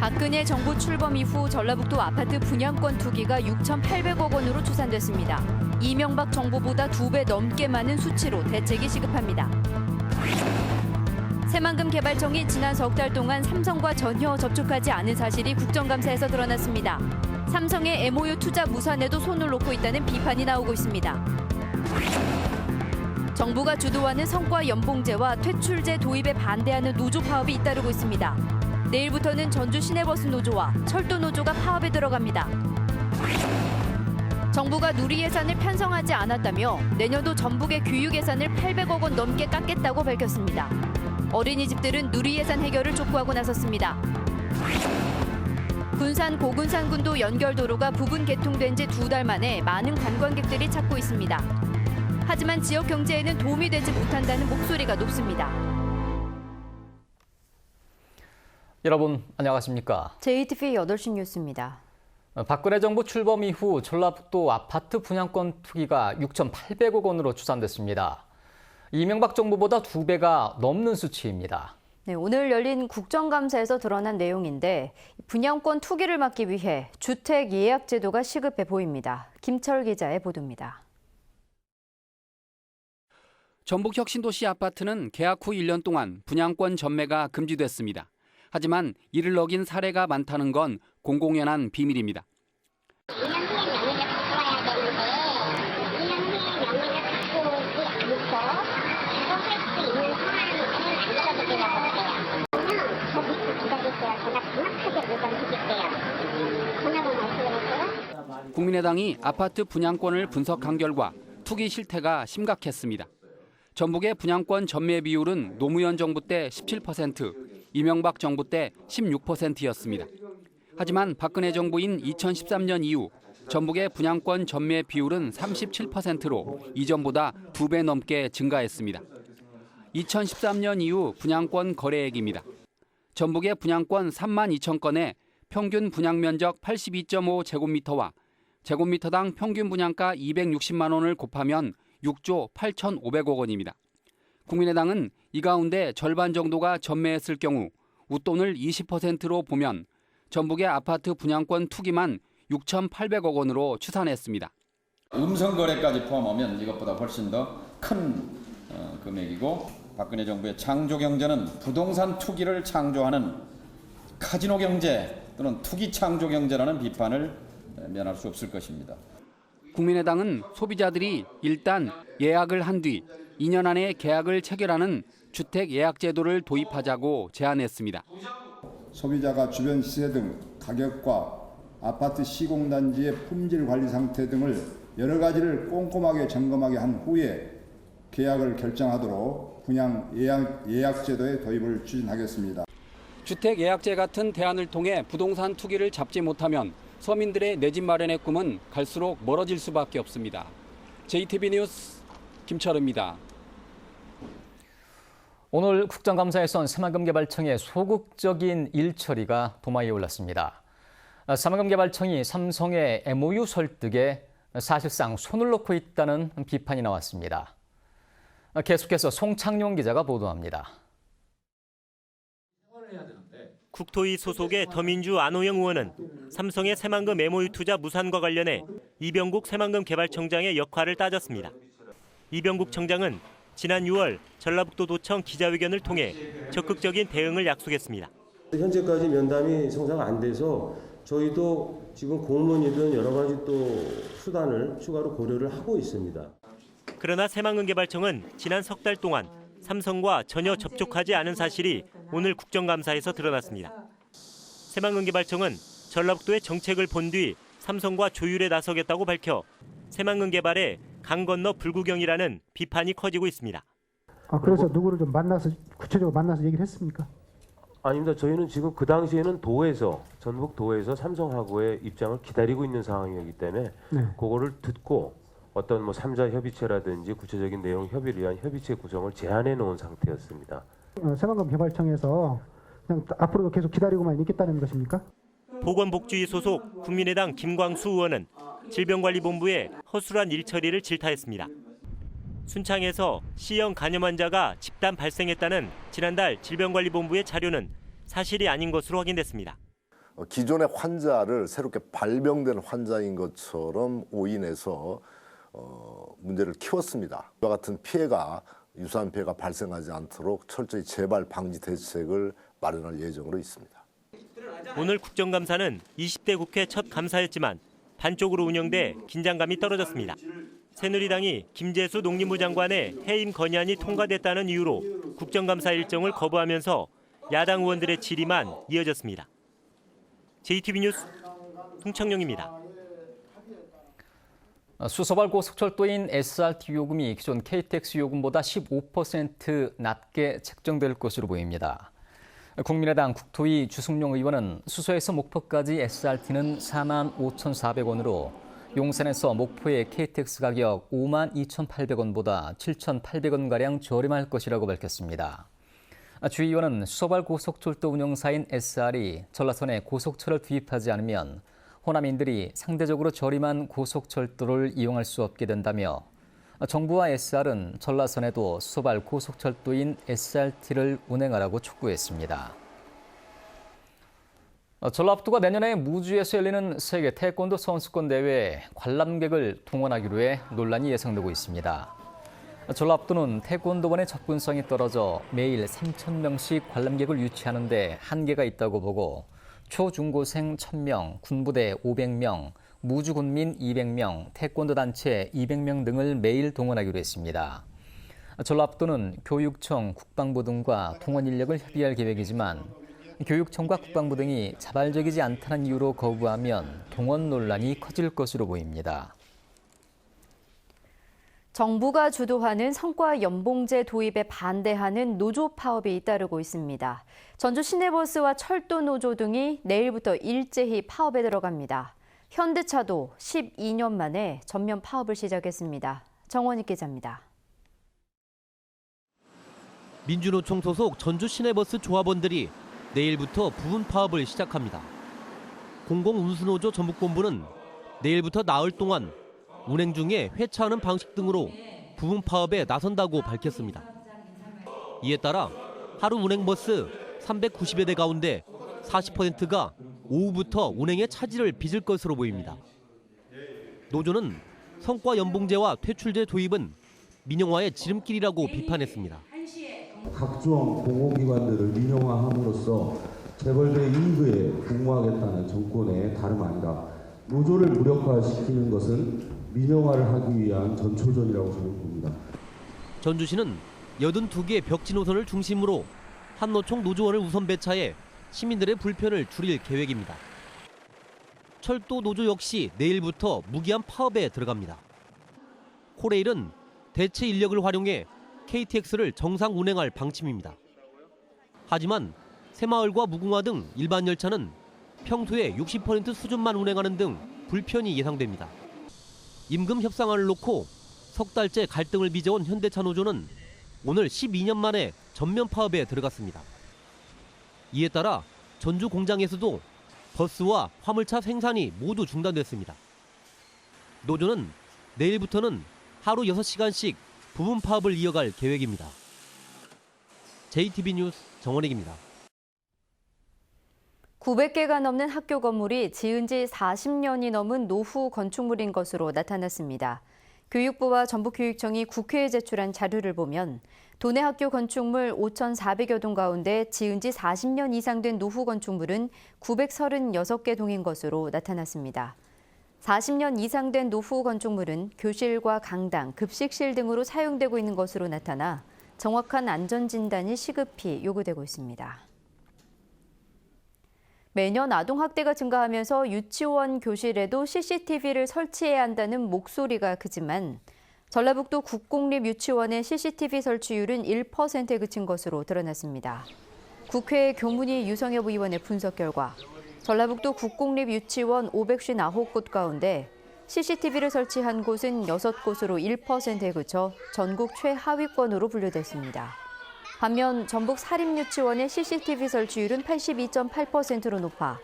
박근혜 정부 출범 이후 전라북도 아파트 분양권 투기가 6,800억 원으로 추산됐습니다. 이명박 정부보다 2배 넘게 많은 수치로 대책이 시급합니다. 새만금 개발청이 지난 석 달 동안 삼성과 전혀 접촉하지 않은 사실이 국정감사에서 드러났습니다. 삼성의 MOU 투자 무산에도 손을 놓고 있다는 비판이 나오고 있습니다. 정부가 주도하는 성과 연봉제와 퇴출제 도입에 반대하는 노조 파업이 잇따르고 있습니다. 내일부터는 전주 시내버스 노조와 철도 노조가 파업에 들어갑니다. 정부가 누리 예산을 편성하지 않았다며 내년도 전북의 교육 예산을 800억 원 넘게 깎겠다고 밝혔습니다. 어린이집들은 누리 예산 해결을 촉구하고 나섰습니다. 군산 고군산군도 연결도로가 부분 개통된 지 2달 만에 많은 관광객들이 찾고 있습니다. 하지만 지역 경제에는 도움이 되지 못한다는 목소리가 높습니다. 여러분 안녕하십니까? JTBC 8시 뉴스입니다. 박근혜 정부 출범 이후 전라북도 아파트 분양권 투기가 6,800억 원으로 추산됐습니다. 이명박 정부보다 2배가 넘는 수치입니다. 네, 오늘 열린 국정감사에서 드러난 내용인데 분양권 투기를 막기 위해 주택 예약 제도가 시급해 보입니다. 김철 기자의 보도입니다. 전북 혁신도시 아파트는 계약 후 1년 동안 분양권 전매가 금지됐습니다. 하지만 이를 어긴 사례가 많다는 건 공공연한 비밀입니다. 2년 후에 명의를 바꿔야 되는데 2년 후에 명의를 바꾸지 않고 계속 할 수 있는 상황은 안 열어드리려고 그래요. 저 믿고 기다릴게요. 제가 정확하게 물건 드릴게요. 전화번호 어떻게 됐어요? 국민의당이 아파트 분양권을 분석한 결과 투기 실태가 심각했습니다. 전북의 분양권 전매 비율은 노무현 정부 때 17%, 이명박 정부 때 16%였습니다. 하지만 박근혜 정부인 2013년 이후 전북의 분양권 전매 비율은 37%로 이전보다 2배 넘게 증가했습니다. 2013년 이후 분양권 거래액입니다. 전북의 분양권 3만 2천 건에 평균 분양 면적 82.5제곱미터와 제곱미터당 평균 분양가 260만 원을 곱하면 6조 8,500억 원입니다. 국민의당은 이 가운데 절반 정도가 전매했을 경우 웃돈을 20%로 보면 전북의 아파트 분양권 투기만 6,800억 원으로 추산했습니다. 음성 거래까지 포함하면 이것보다 훨씬 더 큰 금액이고 박근혜 정부의 창조 경제는 부동산 투기를 창조하는 카지노 경제 또는 투기 창조 경제라는 비판을 면할 수 없을 것입니다. 국민의당은 소비자들이 일단 예약을 한 뒤 2년 안에 계약을 체결하는 주택 예약 제도를 도입하자고 제안했습니다. 소비자가 주변 시세 등 가격과 아파트 시공단지의 품질 관리 상태 등을 여러 가지를 꼼꼼하게 점검하게 한 후에 계약을 결정하도록 분양 예약 제도의 도입을 추진하겠습니다. 주택 예약제 같은 대안을 통해 부동산 투기를 잡지 못하면 서민들의 내 집 마련의 꿈은 갈수록 멀어질 수밖에 없습니다. JTBC 뉴스 김철우입니다. 오늘 국정감사에선 새만금 개발청의 소극적인 일처리가 도마에 올랐습니다. 새만금 개발청이 삼성의 MOU 설득에 사실상 손을 놓고 있다는 비판이 나왔습니다. 계속해서 송창용 기자가 보도합니다. 국토위 소속의 더민주 안호영 의원은 삼성의 새만금 MOU 투자 무산과 관련해 이병국 새만금 개발청장의 역할을 따졌습니다. 이병국 청장은 지난 6월 전라북도 도청 기자회견을 통해 적극적인 대응을 약속했습니다. 현재까지 면담이 성사가 안 돼서 저희도 지금 공문이든 여러 가지 또 수단을 추가로 고려를 하고 있습니다. 그러나 새만금 개발청은 지난 석 달 동안 삼성과 전혀 접촉하지 않은 사실이 오늘 국정감사에서 드러났습니다. 새만금 개발청은 전라북도의 정책을 본 뒤 삼성과 조율에 나서겠다고 밝혀 새만금 개발의 강 건너 불구경이라는 비판이 커지고 있습니다. 그래서 누구를 좀 만나서 구체적으로 만나서 얘기를 했습니까? 아닙니다. 저희는 지금 그 당시에는 전북도에서 삼성하고의 입장을 기다리고 있는 상황이기 때문에 그거를 듣고 어떤 3자 협의체라든지 구체적인 내용 협의를 위한 협의체 구성을 제안해 놓은 상태였습니다. 새만금 개발청에서 그냥 앞으로도 계속 기다리고만 있겠다는 것입니까? 보건복지위 소속 국민의당 김광수 의원은 질병관리본부의 허술한 일처리를 질타했습니다. 순창에서 C형 간염 환자가 집단 발생했다는 지난달 질병관리본부의 자료는 사실이 아닌 것으로 확인됐습니다. 기존의 환자를 새롭게 발병된 환자인 것처럼 오인해서 문제를 키웠습니다. 이와 같은 피해가 유사한 피해가 발생하지 않도록 철저히 재발 방지 대책을 마련할 예정으로 있습니다. 오늘 국정감사는 20대 국회 첫 감사였지만 반쪽으로 운영돼 긴장감이 떨어졌습니다. 새누리당이 김재수 농림부 장관의 해임 건의안이 통과됐다는 이유로 국정감사 일정을 거부하면서 야당 의원들의 질의만 이어졌습니다. JTB 뉴스 송창용입니다. 수서발 고속철도인 SRT 요금이 기존 KTX 요금보다 15% 낮게 책정될 것으로 보입니다. 국민의당 국토위 주승용 의원은 수서에서 목포까지 SRT는 45,400원으로 용산에서 목포의 KTX 가격 52,800원보다 7,800원가량 저렴할 것이라고 밝혔습니다. 주 의원은 수서발 고속철도 운영사인 SR이 전라선에 고속철을 투입하지 않으면 호남인들이 상대적으로 저렴한 고속철도를 이용할 수 없게 된다며 정부와 SR은 전라선에도 수서발 고속철도인 SRT를 운행하라고 촉구했습니다. 전라북도가 내년에 무주에서 열리는 세계 태권도 선수권 대회에 관람객을 동원하기로 해 논란이 예상되고 있습니다. 전라북도는 태권도원의 접근성이 떨어져 매일 3,000명씩 관람객을 유치하는 데 한계가 있다고 보고 초중고생 1,000명, 군부대 500명, 무주군민 200명, 태권도 단체 200명 등을 매일 동원하기로 했습니다. 전라북도는 교육청, 국방부 등과 동원 인력을 협의할 계획이지만 교육청과 국방부 등이 자발적이지 않다는 이유로 거부하면 동원 논란이 커질 것으로 보입니다. 정부가 주도하는 성과 연봉제 도입에 반대하는 노조 파업이 잇따르고 있습니다. 전주 시내버스와 철도 노조 등이 내일부터 일제히 파업에 들어갑니다. 현대차도 12년 만에 전면 파업을 시작했습니다. 정원익 기자입니다. 민주노총 소속 전주 시내버스 조합원들이 내일부터 부분 파업을 시작합니다. 공공운수노조 전북본부는 내일부터 나흘 동안 운행 중에 회차하는 방식 등으로 부분 파업에 나선다고 밝혔습니다. 이에 따라 하루 운행버스 390여 대 가운데 40%가 오후부터 운행에 차질을 빚을 것으로 보입니다. 노조는 성과 연봉제와 퇴출제 도입은 민영화의 지름길이라고 비판했습니다. 각종 공공기관들을 민영화함으로써 재벌들의 이익에 공모하겠다는 정권의 다름 아니라 노조를 무력화시키는 것은 민영화를 하기 위한 전초전이라고 저는 봅니다. 전주시는 82개 벽지 노선을 중심으로 한노총 노조원을 우선 배차해 시민들의 불편을 줄일 계획입니다. 철도 노조 역시 내일부터 무기한 파업에 들어갑니다. 코레일은 대체 인력을 활용해 KTX를 정상 운행할 방침입니다. 하지만 새마을과 무궁화 등 일반 열차는 평소에 60% 수준만 운행하는 등 불편이 예상됩니다. 임금 협상안을 놓고 석 달째 갈등을 빚어온 현대차 노조는 오늘 12년 만에 전면 파업에 들어갔습니다. 이에 따라 전주 공장에서도 버스와 화물차 생산이 모두 중단됐습니다. 노조는 내일부터는 하루 6시간씩 부분 파업을 이어갈 계획입니다. JTB 뉴스 정원익입니다. 900개가 넘는 학교 건물이 지은 지 40년이 넘은 노후 건축물인 것으로 나타났습니다. 교육부와 전북교육청이 국회에 제출한 자료를 보면 도내 학교 건축물 5,400여 동 가운데 지은 지 40년 이상 된 노후 건축물은 936개 동인 것으로 나타났습니다. 40년 이상 된 노후 건축물은 교실과 강당, 급식실 등으로 사용되고 있는 것으로 나타나 정확한 안전진단이 시급히 요구되고 있습니다. 매년 아동학대가 증가하면서 유치원 교실에도 CCTV를 설치해야 한다는 목소리가 크지만 전라북도 국공립유치원의 CCTV 설치율은 1%에 그친 것으로 드러났습니다. 국회 교문위 유성엽 의원의 분석 결과 전라북도 국공립유치원 559곳 가운데 CCTV를 설치한 곳은 6곳으로 1%에 그쳐 전국 최하위권으로 분류됐습니다. 반면 전북 사립유치원의 CCTV 설치율은 82.8%로 높아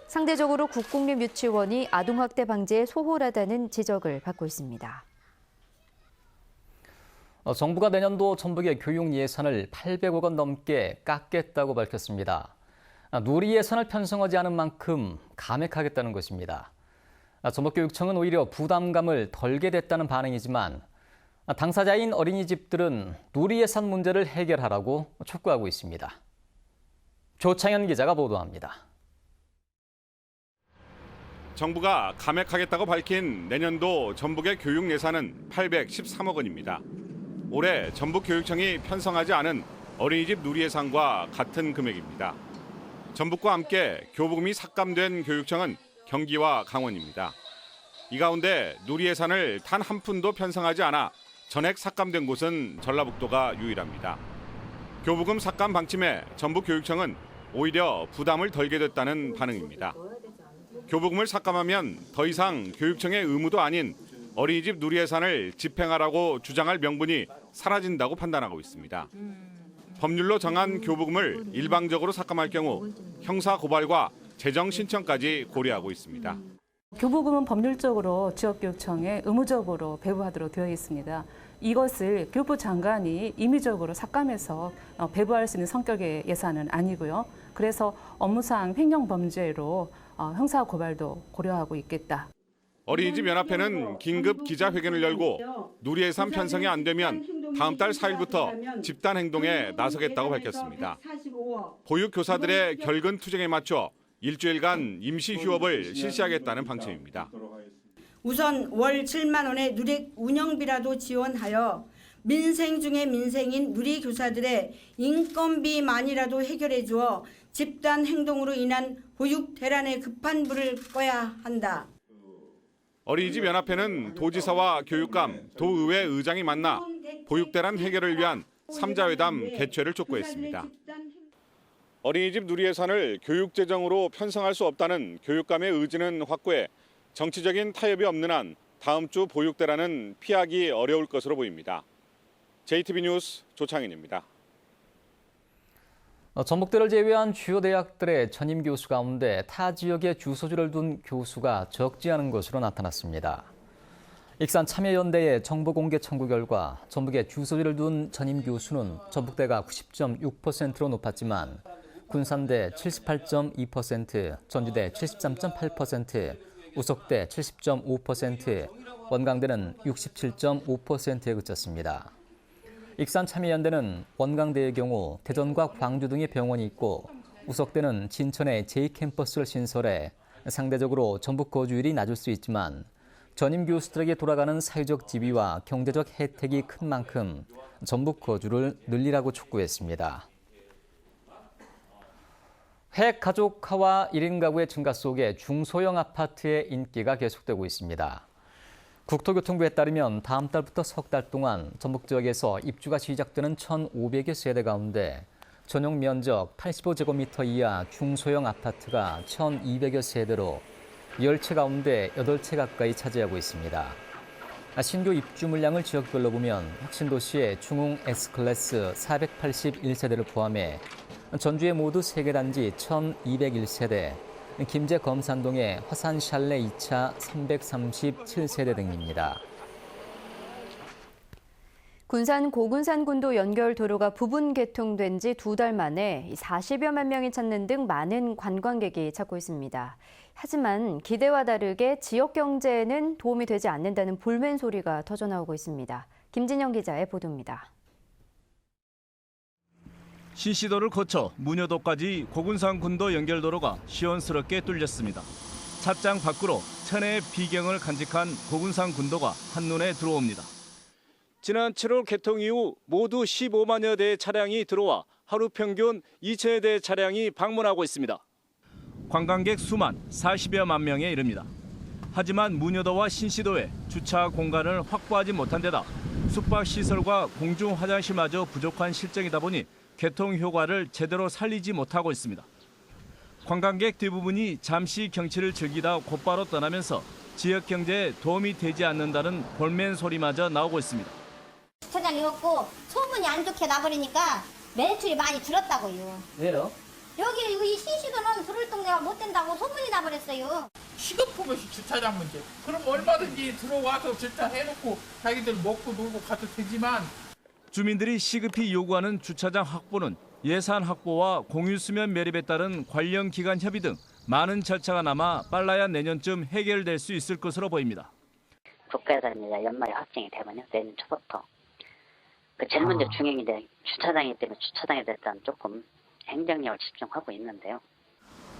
상대적으로 국공립유치원이 아동학대 방지에 소홀하다는 지적을 받고 있습니다. 정부가 내년도 전북의 교육 예산을 800억 원 넘게 깎겠다고 밝혔습니다. 누리 예산을 편성하지 않은 만큼 감액하겠다는 것입니다. 전북교육청은 오히려 부담감을 덜게 됐다는 반응이지만 당사자인 어린이집들은 누리 예산 문제를 해결하라고 촉구하고 있습니다. 조창현 기자가 보도합니다. 정부가 감액하겠다고 밝힌 내년도 전북의 교육 예산은 813억 원입니다. 올해 전북교육청이 편성하지 않은 어린이집 누리 예산과 같은 금액입니다. 전북과 함께 교부금이 삭감된 교육청은 경기와 강원입니다. 이 가운데 누리 예산을 단 한 푼도 편성하지 않아 전액 삭감된 곳은 전라북도가 유일합니다. 교부금 삭감 방침에 전북교육청은 오히려 부담을 덜게 됐다는 반응입니다. 교부금을 삭감하면 더 이상 교육청의 의무도 아닌 어린이집 누리 예산을 집행하라고 주장할 명분이 사라진다고 판단하고 있습니다. 법률로 정한 교부금을 일방적으로 삭감할 경우 형사 고발과 재정 신청까지 고려하고 있습니다. 교부금은 법률적으로 지역교육청에 의무적으로 배부하도록 되어 있습니다. 이것을 교육부 장관이 임의적으로 삭감해서 배부할 수 있는 성격의 예산은 아니고요. 그래서 업무상 횡령범죄로 형사 고발도 고려하고 있겠다. 어린이집 연합회는 긴급 기자회견을 열고 누리 예산 편성이 안 되면 다음 달 4일부터 집단 행동에 나서겠다고 밝혔습니다. 보육 교사들의 결근 투쟁에 맞춰 일주일간 임시 휴업을 실시하겠다는 방침입니다. 우선 월 7만 원의 누리 운영비라도 지원하여 민생 중에 민생인 누리 교사들의 인건비만이라도 해결해 주어 집단 행동으로 인한 보육 대란의 급한 불을 꺼야 한다. 어린이집 연합회는 도지사와 교육감, 도의회 의장이 만나 보육 대란 해결을 위한 3자회담 개최를 촉구했습니다. 어린이집 누리 예산을 교육 재정으로 편성할 수 없다는 교육감의 의지는 확고해 정치적인 타협이 없는 한 다음 주 보육 대란은 피하기 어려울 것으로 보입니다. JTB 뉴스 조창인입니다. 전북대를 제외한 주요 대학들의 전임 교수 가운데 타 지역에 주소지를 둔 교수가 적지 않은 것으로 나타났습니다. 익산 참여연대의 정보 공개 청구 결과 전북에 주소지를 둔 전임 교수는 전북대가 90.6%로 높았지만 군산대 78.2%, 전주대 73.8%, 우석대 70.5%, 원광대는 67.5%에 그쳤습니다. 익산 참여연대는 원광대의 경우 대전과 광주 등의 병원이 있고 우석대는 진천에 제2캠퍼스를 신설해 상대적으로 전북 거주율이 낮을 수 있지만 전임 교수들에게 돌아가는 사회적 지위와 경제적 혜택이 큰 만큼 전북 거주를 늘리라고 촉구했습니다. 핵가족화와 1인 가구의 증가 속에 중소형 아파트의 인기가 계속되고 있습니다. 국토교통부에 따르면 다음 달부터 석 달 동안 전북 지역에서 입주가 시작되는 1,500여 세대 가운데 전용 면적 85제곱미터 이하 중소형 아파트가 1,200여 세대로 10채 가운데 8채 가까이 차지하고 있습니다. 신규 입주 물량을 지역별로 보면 혁신도시의 중흥 S클래스 481세대를 포함해 전주의 모두 3개 단지 1,201세대, 김제 검산동의 화산 샬레 2차 337세대 등입니다. 군산 고군산군도 연결 도로가 부분 개통된 지 2달 만에 40여만 명이 찾는 등 많은 관광객이 찾고 있습니다. 하지만 기대와 다르게 지역 경제에는 도움이 되지 않는다는 볼멘 소리가 터져나오고 있습니다. 김진영 기자의 보도입니다. 신시도를 거쳐 문여도까지 고군산군도 연결도로가 시원스럽게 뚫렸습니다. 찻장 밖으로 천혜의 비경을 간직한 고군산군도가 한눈에 들어옵니다. 지난 7월 개통 이후 모두 15만여 대의 차량이 들어와 하루 평균 2천여 대의 차량이 방문하고 있습니다. 관광객 수만 40여만 명에 이릅니다. 하지만 문여도와 신시도에 주차 공간을 확보하지 못한 데다 숙박시설과 공중 화장실마저 부족한 실정이다 보니 개통 효과를 제대로 살리지 못하고 있습니다. 관광객 대부분이 잠시 경치를 즐기다 곧바로 떠나면서 지역 경제에 도움이 되지 않는다는 볼멘 소리마저 나오고 있습니다. 주차장이 없고 소문이 안 좋게 나버리니까 매출이 많이 줄었다고요. 왜요? 여기 이 신시도는 들을 동네가 못 된다고 소문이 나버렸어요. 시급한 것이 주차장 문제. 그럼 얼마든지 들어와서 주차해놓고 자기들 먹고 놀고 가도 되지만 주민들이 시급히 요구하는 주차장 확보는 예산 확보와 공유수면 매립에 따른 관련 기관 협의 등 많은 절차가 남아 빨라야 내년쯤 해결될 수 있을 것으로 보입니다. 국가에서 이제 연말에 확정이 되면요, 내년 초부터. 제일 먼저 중요한 게 주차장이기 때문에 주차장에 대해서는 조금 행정력을 집중하고 있는데요.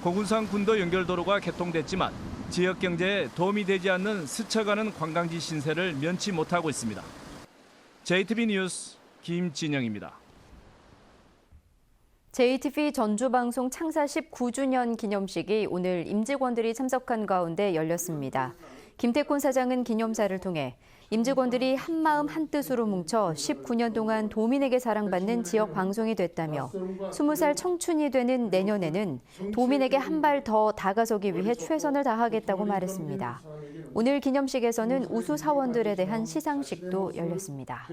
고군산 군도 연결도로가 개통됐지만 지역 경제에 도움이 되지 않는 스쳐가는 관광지 신세를 면치 못하고 있습니다. JTB 뉴스 김진영입니다. JTB 전주방송 창사 19주년 기념식이 오늘 임직원들이 참석한 가운데 열렸습니다. 김태곤 사장은 기념사를 통해 임직원들이 한마음 한뜻으로 뭉쳐 19년 동안 도민에게 사랑받는 지역 방송이 됐다며 20살 청춘이 되는 내년에는 도민에게 한 발 더 다가서기 위해 최선을 다하겠다고 말했습니다. 오늘 기념식에서는 우수 사원들에 대한 시상식도 열렸습니다.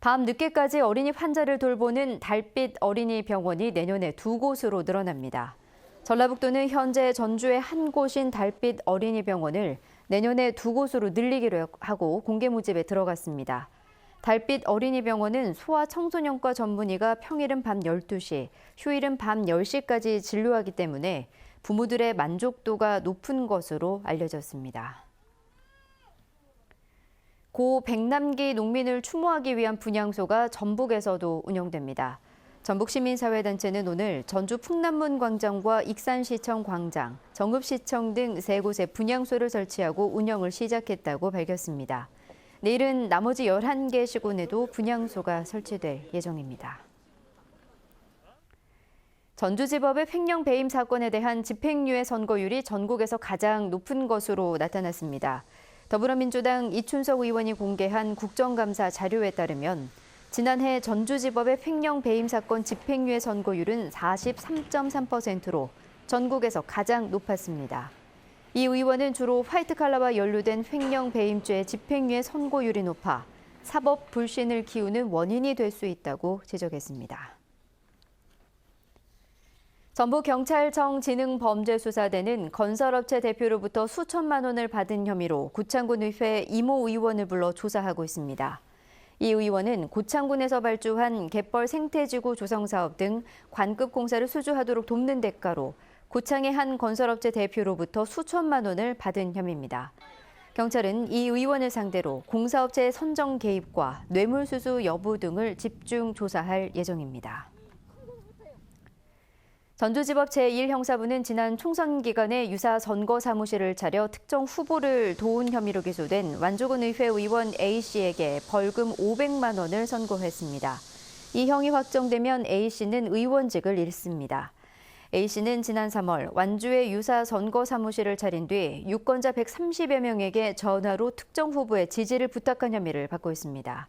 밤 늦게까지 어린이 환자를 돌보는 달빛 어린이 병원이 내년에 2곳으로 늘어납니다. 전라북도는 현재 전주의 한 곳인 달빛 어린이 병원을 내년에 2곳으로 늘리기로 하고 공개 모집에 들어갔습니다. 달빛 어린이 병원은 소아청소년과 전문의가 평일은 밤 12시, 휴일은 밤 10시까지 진료하기 때문에 부모들의 만족도가 높은 것으로 알려졌습니다. 고 백남기 농민을 추모하기 위한 분향소가 전북에서도 운영됩니다. 전북시민사회단체는 오늘 전주 풍남문 광장과 익산시청 광장, 정읍시청 등 3곳에 분향소를 설치하고 운영을 시작했다고 밝혔습니다. 내일은 나머지 11개 시군에도 분향소가 설치될 예정입니다. 전주지법의 횡령 배임 사건에 대한 집행유예 선고율이 전국에서 가장 높은 것으로 나타났습니다. 더불어민주당 이춘석 의원이 공개한 국정감사 자료에 따르면 지난해 전주지법의 횡령 배임 사건 집행유예 선고율은 43.3%로 전국에서 가장 높았습니다. 이 의원은 주로 화이트칼라와 연루된 횡령 배임죄의 집행유예 선고율이 높아 사법 불신을 키우는 원인이 될 수 있다고 지적했습니다. 전북경찰청 지능범죄수사대는 건설업체 대표로부터 수천만 원을 받은 혐의로 고창군의회 이모 의원을 불러 조사하고 있습니다. 이 의원은 고창군에서 발주한 갯벌 생태지구 조성사업 등 관급 공사를 수주하도록 돕는 대가로 고창의 한 건설업체 대표로부터 수천만 원을 받은 혐의입니다. 경찰은 이 의원을 상대로 공사업체의 선정 개입과 뇌물수수 여부 등을 집중 조사할 예정입니다. 전주지법 제1형사부는 지난 총선 기간에 유사 선거 사무실을 차려 특정 후보를 도운 혐의로 기소된 완주군 의회 의원 A씨에게 벌금 500만 원을 선고했습니다. 이 형이 확정되면 A씨는 의원직을 잃습니다. A씨는 지난 3월 완주의 유사 선거 사무실을 차린 뒤 유권자 130여 명에게 전화로 특정 후보의 지지를 부탁한 혐의를 받고 있습니다.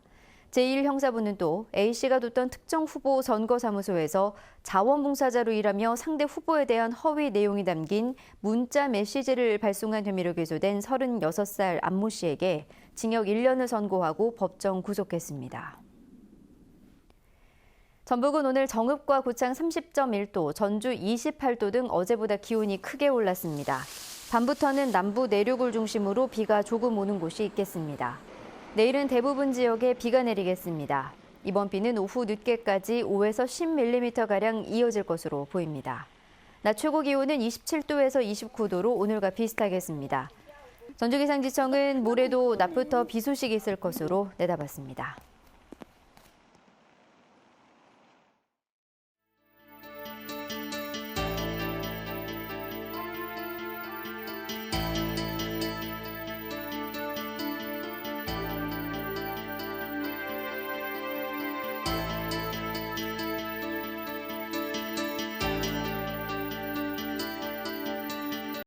제1형사부는 또 A씨가 뒀던 특정 후보 선거사무소에서 자원봉사자로 일하며 상대 후보에 대한 허위 내용이 담긴 문자 메시지를 발송한 혐의로 기소된 36살 안모 씨에게 징역 1년을 선고하고 법정 구속했습니다. 전북은 오늘 정읍과 고창 30.1도, 전주 28도 등 어제보다 기온이 크게 올랐습니다. 밤부터는 남부 내륙을 중심으로 비가 조금 오는 곳이 있겠습니다. 내일은 대부분 지역에 비가 내리겠습니다. 이번 비는 오후 늦게까지 5에서 10mm가량 이어질 것으로 보입니다. 낮 최고 기온은 27도에서 29도로 오늘과 비슷하겠습니다. 전주기상지청은 모레도 낮부터 비 소식이 있을 것으로 내다봤습니다.